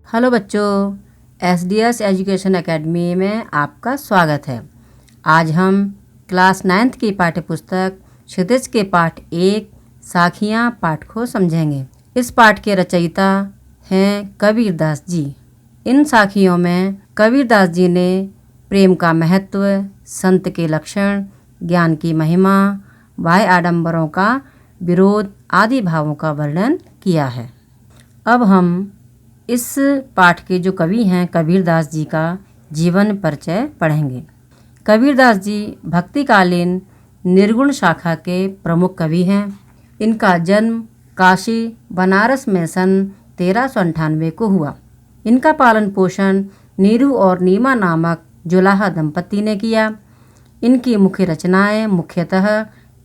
Hello बच्चों, SDS education academy में आपका स्वागत है। आज हम क्लास 9th की पाठ्यपुस्तक क्षितिज के पाठ 1 साखियाँ पाठ को समझेंगे। इस पाठ के रचयिता हैं कबीरदास जी। इन साखियों में कबीरदास जी ने प्रेम का महत्व, संत के लक्षण, ज्ञान की महिमा, बाह्य आडंबरों का विरोध आदि भावों का वर्णन किया है। अब हम इस पाठ के जो कवि हैं कबीरदास जी का जीवन परिचय पढ़ेंगे। कबीरदास जी भक्तिकालीन निर्गुण शाखा के प्रमुख कवि हैं। इनका जन्म काशी बनारस में सन 1398 को हुआ। इनका पालन पोषण नीरू और नीमा नामक जुलाहा दंपति ने किया। इनकी मुख्य रचनाएं मुख्यतः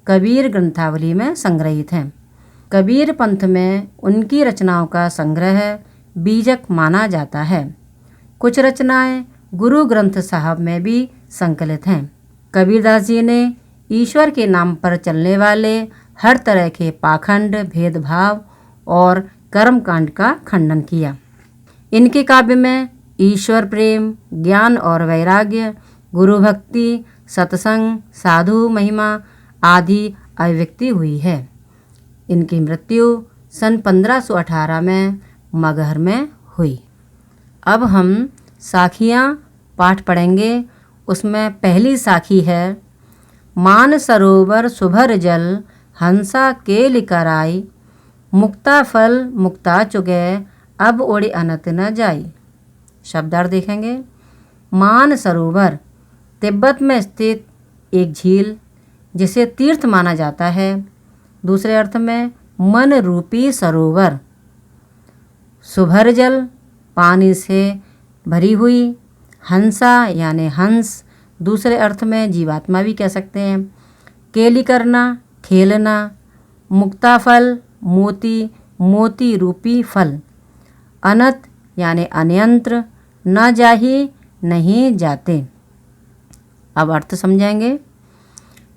कबीर ग्रंथावली में संग्रहित हैं। कबीर पंथ में उनकी रचनाओं का संग्रह बीजक माना जाता है। कुछ रचनाएं गुरु ग्रंथ साहब में भी संकलित हैं। कबीरदास जी ने ईश्वर के नाम पर चलने वाले हर तरह के पाखंड, भेदभाव और कर्मकांड का खंडन किया। इनके काव्य में ईश्वर प्रेम, ज्ञान और वैराग्य, गुरु भक्ति, सत्संग, साधु महिमा आदि अभिव्यक्ति हुई है। इनकी मृत्यु सन 1518 में मगहर में हुई। अब हम साखियाँ पाठ पढ़ेंगे। उसमें पहली साखी है, मान सरोवर सुभर जल हंसा केलि कराई, मुक्ता फल मुक्ता चुगे अब ओढ़ी अनत न जाई। शब्दार्थ देखेंगे। मान सरोवर तिब्बत में स्थित एक झील जिसे तीर्थ माना जाता है। दूसरे अर्थ में मन रूपी सरोवर। सुभर जल पानी से भरी हुई, हंसा यानी हंस, दूसरे अर्थ में जीवात्मा भी कह सकते हैं। केली करना खेलना, मुक्ता फल मोती, मोती रूपी फल, अनत यानी अन्यंत्र, न जाही नहीं जाते। अब अर्थ समझेंगे।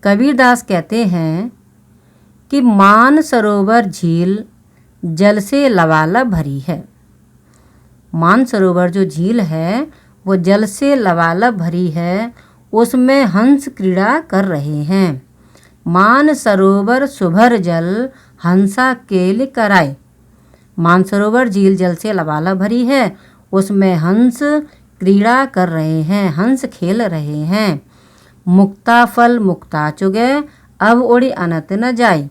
कबीरदास कहते हैं कि मान सरोवर झील जल से लबालब भरी है। मान सरोवर जो झील है वो जल से लबालब भरी है। उसमें हंस क्रीड़ा कर रहे हैं। मान सरोवर सुभर जल हंसा केल कराए। मान सरोवर झील जल से लबालब भरी है। उसमें हंस क्रीड़ा कर रहे हैं, हंस खेल रहे हैं। मुक्ता फल मुक्ता चुगे अब ओढ़ी अनत न जाए।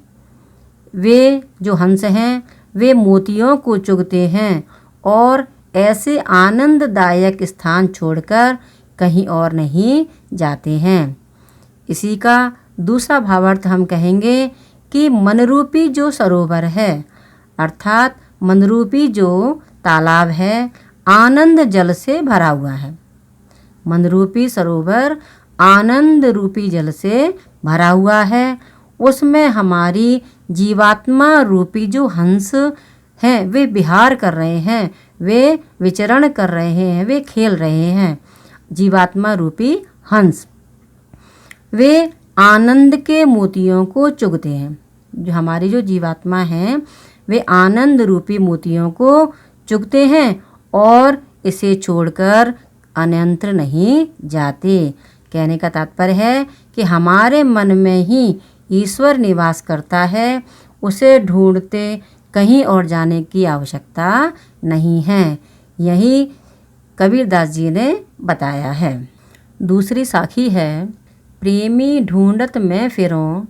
वे जो हंस हैं वे मोतियों को चुगते हैं और ऐसे आनंददायक स्थान छोड़कर कहीं और नहीं जाते हैं। इसी का दूसरा भावार्थ हम कहेंगे कि मनरूपी जो सरोवर है, अर्थात मनरूपी जो तालाब है, आनंद जल से भरा हुआ है। मनरूपी सरोवर आनंद रूपी जल से भरा हुआ है। उसमें हमारी जीवात्मा रूपी जो हंस हैं वे विहार कर रहे हैं, वे विचरण कर रहे हैं, वे खेल रहे हैं। जीवात्मा रूपी हंस वे आनंद के मोतियों को चुगते हैं। जो हमारी जो जीवात्मा हैं वे आनंद रूपी मोतियों को चुगते हैं और इसे छोड़कर अन्यंत्र नहीं जाते। कहने का तात्पर्य है कि हमारे मन में ही ईश्वर निवास करता है। उसे ढूंढते कहीं और जाने की आवश्यकता नहीं है। यही कबीरदास जी ने बताया है। दूसरी साखी है, प्रेमी ढूंढत में फिरों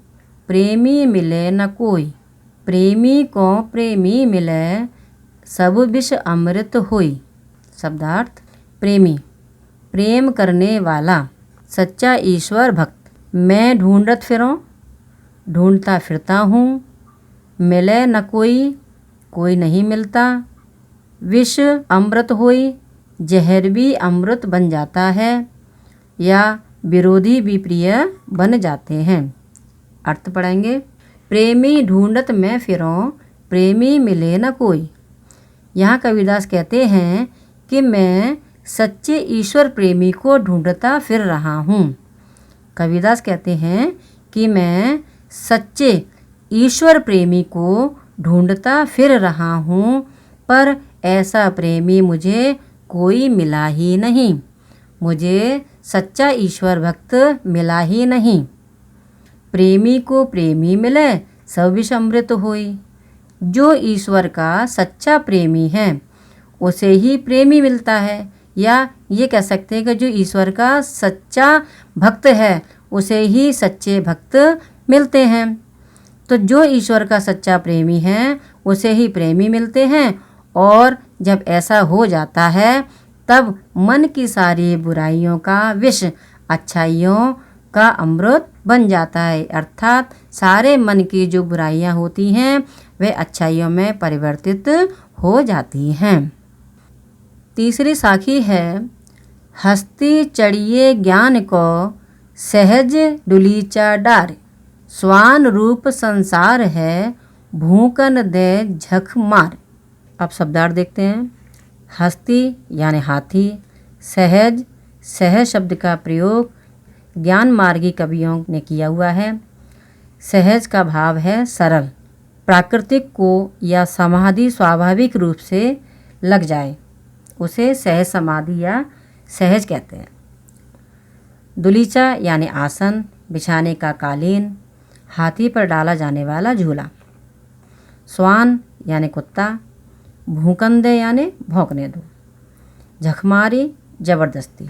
प्रेमी मिले न कोई, प्रेमी को प्रेमी मिले सब विष अमृत होई। शब्दार्थ। प्रेमी प्रेम करने वाला, सच्चा ईश्वर भक्त। मैं ढूंढत फिरों ढूंढता फिरता हूँ, मिले न कोई कोई नहीं मिलता, विष अमृत होई जहर भी अमृत बन जाता है या विरोधी भी प्रिय बन जाते हैं। अर्थ पढ़ेंगे। प्रेमी ढूंढत में फिरों प्रेमी मिले न कोई। यहाँ कबीरदास कहते हैं कि मैं सच्चे ईश्वर प्रेमी को ढूंढता फिर रहा हूँ। कबीरदास कहते हैं कि मैं सच्चे ईश्वर प्रेमी को ढूंढता फिर रहा हूँ, पर ऐसा प्रेमी मुझे कोई मिला ही नहीं, मुझे सच्चा ईश्वर भक्त मिला ही नहीं। प्रेमी को प्रेमी मिले सब विष अमृत होई। जो ईश्वर का सच्चा प्रेमी है उसे ही प्रेमी मिलता है, या ये कह सकते हैं कि जो ईश्वर का सच्चा भक्त है उसे ही सच्चे भक्त मिलते हैं। तो जो ईश्वर का सच्चा प्रेमी है उसे ही प्रेमी मिलते हैं, और जब ऐसा हो जाता है तब मन की सारी बुराइयों का विष अच्छाइयों का अमृत बन जाता है, अर्थात सारे मन की जो बुराइयां होती हैं वे अच्छाइयों में परिवर्तित हो जाती हैं। तीसरी साखी है, हस्ती चढ़िए ज्ञान को सहज डुलीचा डार, स्वान रूप संसार है भूकन दे झक मार। अब शब्दार्थ देखते हैं। हस्ती यानी हाथी, सहज, सहज शब्द का प्रयोग ज्ञान मार्गी कवियों ने किया हुआ है। सहज का भाव है सरल, प्राकृतिक को या समाधि स्वाभाविक रूप से लग जाए उसे सहज समाधि या सहज कहते हैं। दुलीचा यानी आसन, बिछाने का कालीन, हाथी पर डाला जाने वाला झूला। स्वान यानी कुत्ता, भूकंदे यानी भौंकने दो, झकमारी जबरदस्ती।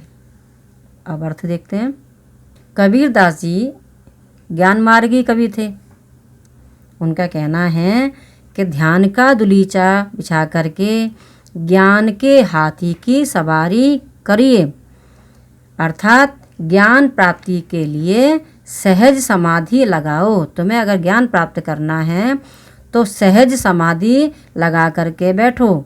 अब अर्थ देखते हैं। कबीर दास जी ज्ञान मार्गी कवि थे। उनका कहना है कि ध्यान का दुलीचा बिछा करके ज्ञान के हाथी की सवारी करिए, अर्थात ज्ञान प्राप्ति के लिए सहज समाधि लगाओ। तुम्हें अगर ज्ञान प्राप्त करना है तो सहज समाधि लगा करके बैठो।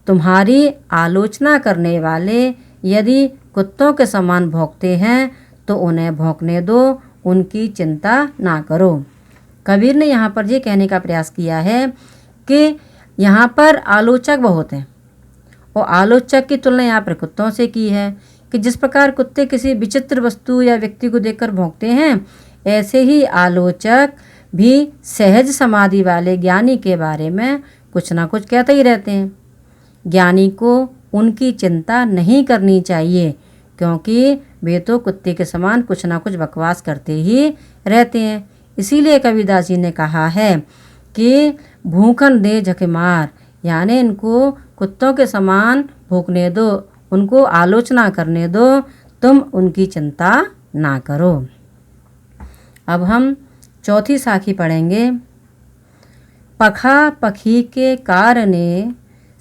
तुम्हारी आलोचना करने वाले यदि कुत्तों के समान भौंकते हैं तो उन्हें भौंकने दो, उनकी चिंता ना करो। कबीर ने यहाँ पर ये कहने का प्रयास किया है कि यहाँ पर आलोचक बहुत हैं, और आलोचक की तुलना यहाँ पर कुत्तों से की है कि जिस प्रकार कुत्ते किसी विचित्र वस्तु या व्यक्ति को देखकर भौंकते हैं, ऐसे ही आलोचक भी सहज समाधि वाले ज्ञानी के बारे में कुछ ना कुछ कहते ही रहते हैं। ज्ञानी को उनकी चिंता नहीं करनी चाहिए, क्योंकि वे तो कुत्ते के समान कुछ ना कुछ बकवास करते ही रहते हैं। इसीलिए कबीरदास जी ने कहा है कि भूखन दे झक मार, यानी इनको कुत्तों के समान भूखने दो, उनको आलोचना करने दो, तुम उनकी चिंता ना करो। अब हम चौथी साखी पढ़ेंगे। पखा पखी के कारणे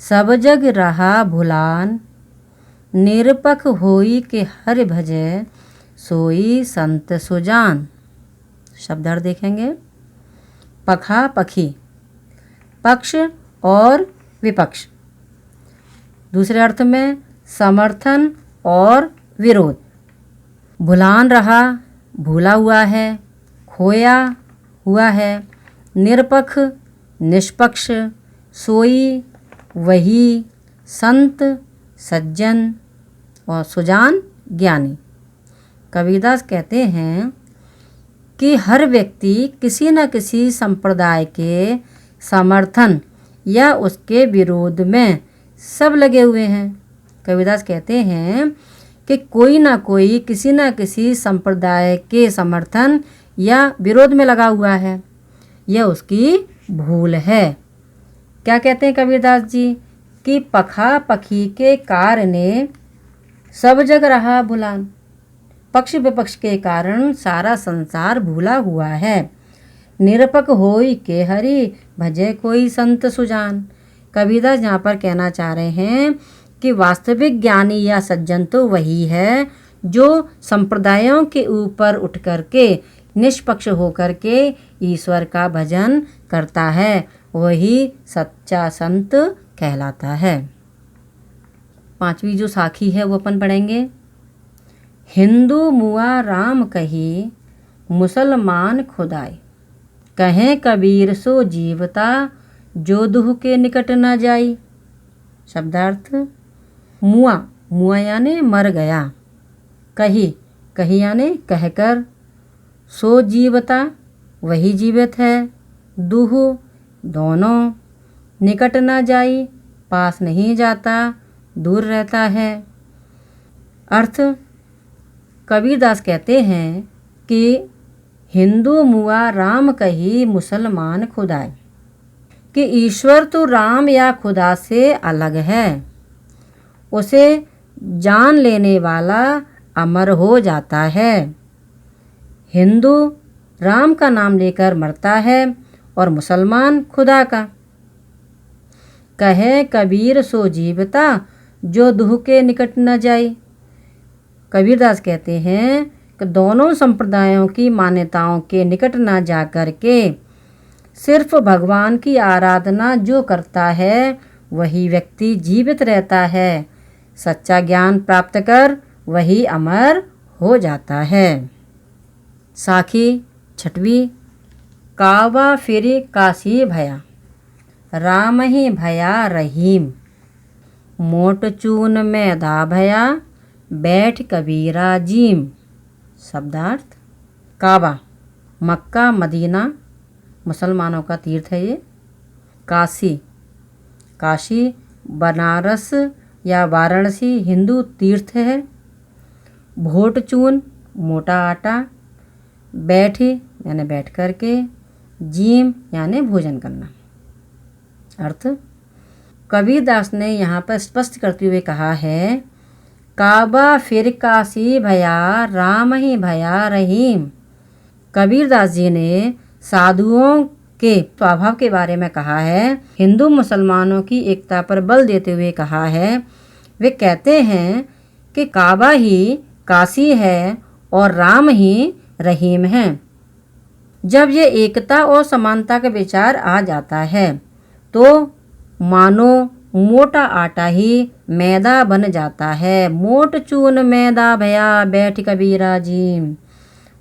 सब जग रहा भुलान, निरपख होई के हर भजे सोई संत सुजान। शब्दार्थ देखेंगे। पखा पखी, पक्ष और विपक्ष। दूसरे अर्थ में समर्थन और विरोध। भुलान रहा, भूला हुआ है, खोया हुआ है। निरपख, निष्पक्ष। सोई, वही। संत, सज्जन। और सुजान, ज्ञानी। कबीरदास कहते हैं कि हर व्यक्ति किसी न किसी संप्रदाय के समर्थन या उसके विरोध में सब लगे हुए हैं। कबीरदास कहते हैं कि कोई ना कोई किसी न किसी संप्रदाय के समर्थन या विरोध में लगा हुआ है, यह उसकी भूल है। क्या कहते हैं कबीरदास जी कि पखा पखी के कारणे सब जग रहा भुलान, पक्ष विपक्ष के कारण सारा संसार भूला हुआ है। निरपक होई के हरि भजे कोई संत सुजान। कबीरदास यहाँ पर कहना चाह रहे हैं कि वास्तविक ज्ञानी या सज्जन तो वही है जो संप्रदायों के ऊपर उठ करके निष्पक्ष होकर के ईश्वर का भजन करता है, वही सच्चा संत कहलाता है। पांचवी जो साखी है वो अपन पढ़ेंगे। हिंदू मुआ राम कही, मुसलमान खुदाई, कहें कबीर सो जीवता, जो दुह के निकट न जाई। शब्दार्थ। मुआ, मुआ यानी मर गया। कही, कही यानी कहकर। सो जीवता, वही जीवित है। दुह, दोनों। निकट न जाई, पास नहीं जाता, दूर रहता है। अर्थ, कबीरदास कहते हैं कि हिंदू मुआ राम कही मुसलमान खुदाए, कि ईश्वर तो राम या खुदा से अलग है। उसे जान लेने वाला अमर हो जाता है। हिंदू राम का नाम लेकर मरता है और मुसलमान खुदा का। कहे कबीर सो जीवता, जो दुह के निकट न जाए। कबीरदास कहते हैं कि दोनों संप्रदायों की मान्यताओं के निकट न जा कर के सिर्फ भगवान की आराधना जो करता है वही व्यक्ति जीवित रहता है। सच्चा ज्ञान प्राप्त कर वही अमर हो जाता है। साखी छठवीं। कावा फिरी काशी भया, राम ही भया रहीम। मोट चून मैदा भया, बैठ कबीरा जीम। शब्दार्थ, काबा मक्का मदीना मुसलमानों का तीर्थ है ये। काशी, काशी बनारस या वाराणसी हिंदू तीर्थ है। भोट चून मोटा आटा। बैठी यानी बैठ कर के। जीम यानी भोजन करना। अर्थ, कबीरदास ने यहाँ पर स्पष्ट करते हुए कहा है, काबा फिर काशी भया, राम ही भया रहीम। कबीरदास जी ने साधुओं के स्वभाव के बारे में कहा है। हिंदू मुसलमानों की एकता पर बल देते हुए कहा है। वे कहते हैं कि काबा ही काशी है और राम ही रहीम है। जब ये एकता और समानता का विचार आ जाता है तो मानो मोटा आटा ही मैदा बन जाता है। मोट चून मैदा भया, बैठ कबीरा जीम।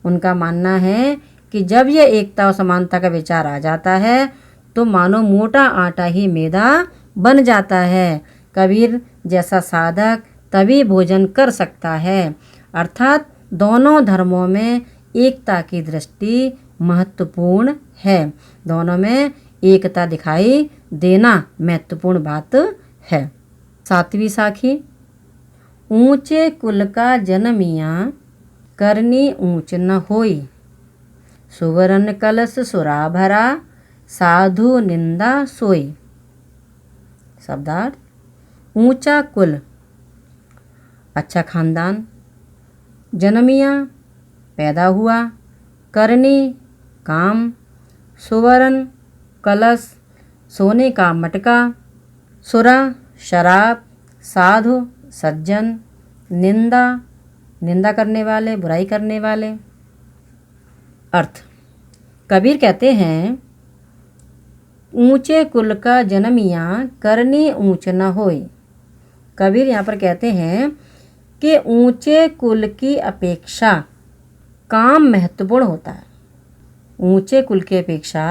उनका मानना है कि जब ये एकता और समानता का विचार आ जाता है तो मानो मोटा आटा ही मैदा बन जाता है। कबीर जैसा साधक तभी भोजन कर सकता है। अर्थात दोनों धर्मों में एकता की दृष्टि महत्वपूर्ण है। दोनों में एकता दिखाई देना महत्वपूर्ण बात है। सातवीं साखी। ऊंचे कुल का जन्मिया, करनी ऊंच न होई। सुवर्ण कलश सुरा भरा, साधु निंदा सोई। शब्दार्थ, ऊंचा कुल अच्छा खानदान। जन्मिया पैदा हुआ। करनी काम। सुवर्ण कलश सोने का मटका। सुरा शराब। साधु सज्जन। निंदा निंदा करने वाले, बुराई करने वाले। अर्थ, कबीर कहते हैं, ऊंचे कुल का जन्मिया, करनी ऊंच न होई। कबीर यहाँ पर कहते हैं कि ऊंचे कुल की अपेक्षा काम महत्वपूर्ण होता है। ऊंचे कुल की अपेक्षा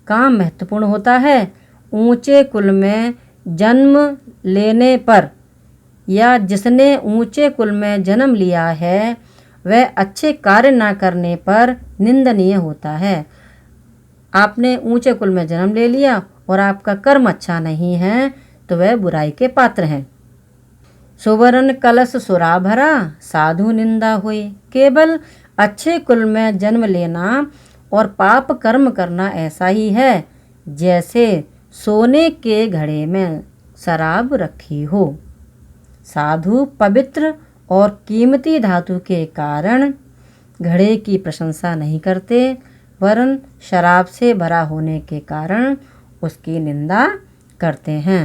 काम महत्वपूर्ण होता है। ऊंचे कुल में जन्म लेने पर या जिसने ऊंचे कुल में जन्म लिया है वह अच्छे कार्य ना करने पर निंदनीय होता है। आपने ऊंचे कुल में जन्म ले लिया और आपका कर्म अच्छा नहीं है तो वह बुराई के पात्र हैं। सुवर्ण कलश सुरा भरा, साधु निंदा हुई। केवल अच्छे कुल में जन्म लेना और पाप कर्म करना ऐसा ही है जैसे सोने के घड़े में शराब रखी हो। साधु पवित्र और कीमती धातु के कारण घड़े की प्रशंसा नहीं करते वरन शराब से भरा होने के कारण उसकी निंदा करते हैं।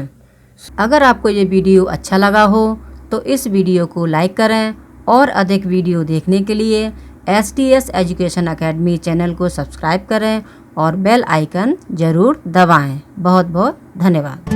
अगर आपको ये वीडियो अच्छा लगा हो तो इस वीडियो को लाइक करें और अधिक वीडियो देखने के लिए SDS एजुकेशन अकेडमी चैनल को सब्सक्राइब करें और बेल आइकन ज़रूर दबाएं। बहुत बहुत धन्यवाद।